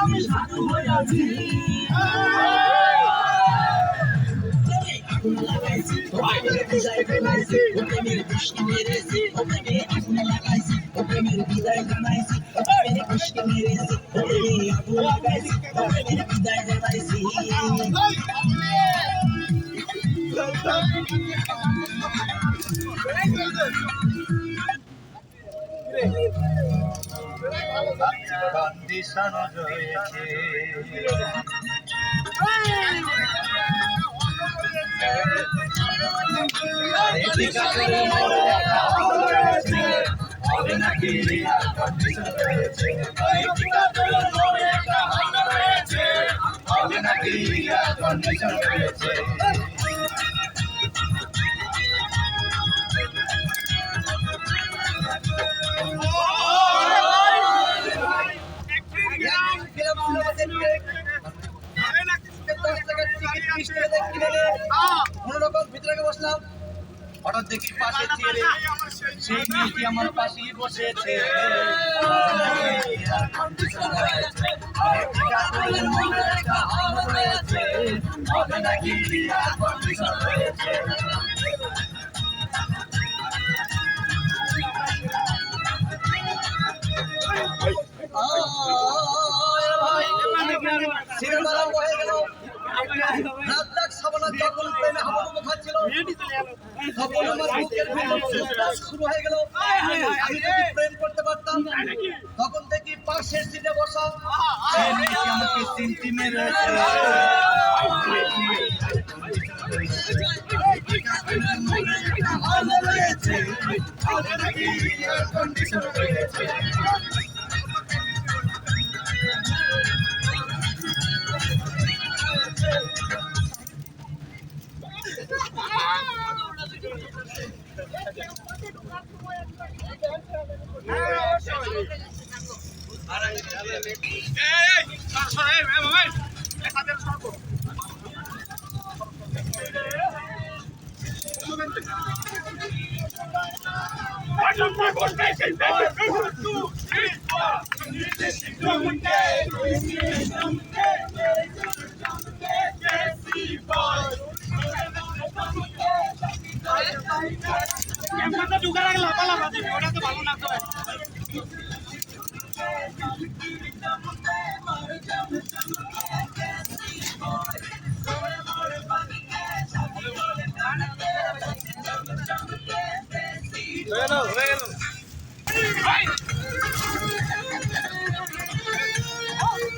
আমি সাধু হইয়াছি আগুন লাগাইছি প্রেমের বিদায় জানাইছি প্রেমের কৃষ্ণ মেরেছি প্রেমের আগুন লাগাইছি প্রেমের বিদায় জানাইছি প্রেমের কৃষ্ণ মেরেছি প্রেমের আগুন লাগাইছি প্রেমের বিদায় জানাইছি কন্ডিশন রয়েছে কন্ডিশন রয়েছে হঠাৎ দেখি পাশে ছেড়ে সেই মেয়েটি আমার পাশেই বসেছে শুরু হয়ে গেল আমি যদি প্রেম করতে পারতাম তখন থেকে পাশের সিটে বসা আমাকে চিনতে মেরেছে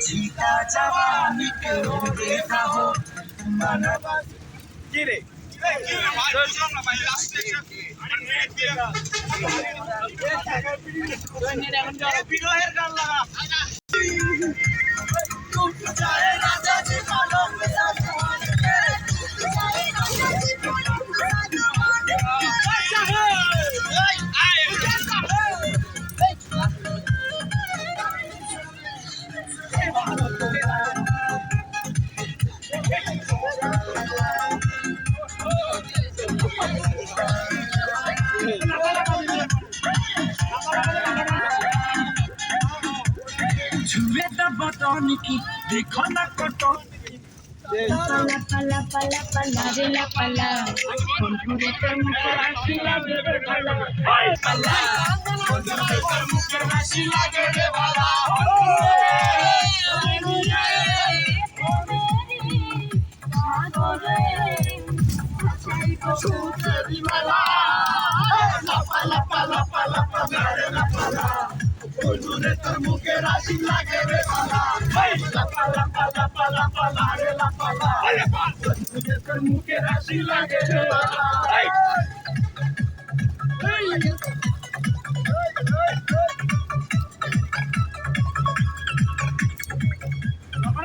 जीता जवानी के देखा हो मानवा की रे বিরহের গান লাগা झूले तो बटन की देखो ना कटो pala pala pala pala re la pala konture ter mukhe hashi lage re pala pala konture ter mukhe hashi lage re pala konture ter mukhe hashi lage re pala মুখে হাসি লাগে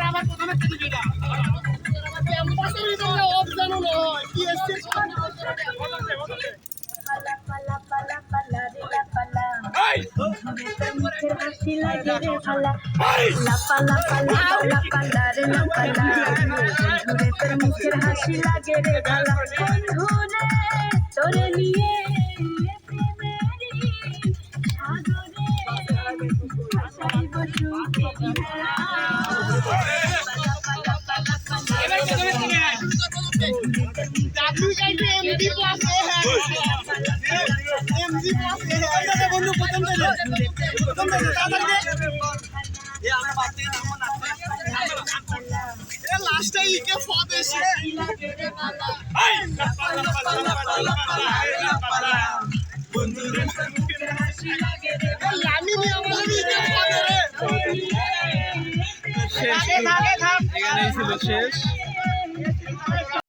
আমার প্রথমে pala pala pala re la pala konture ter mukhe hashi lage re pala la pala pala pala pala re la pala konture ter mukhe hashi lage re pala বন্ধুরে তোরে নিয়ে প্রেমেরি সাগরে হাসাইব সুখে এখানেই ছিল শেষ।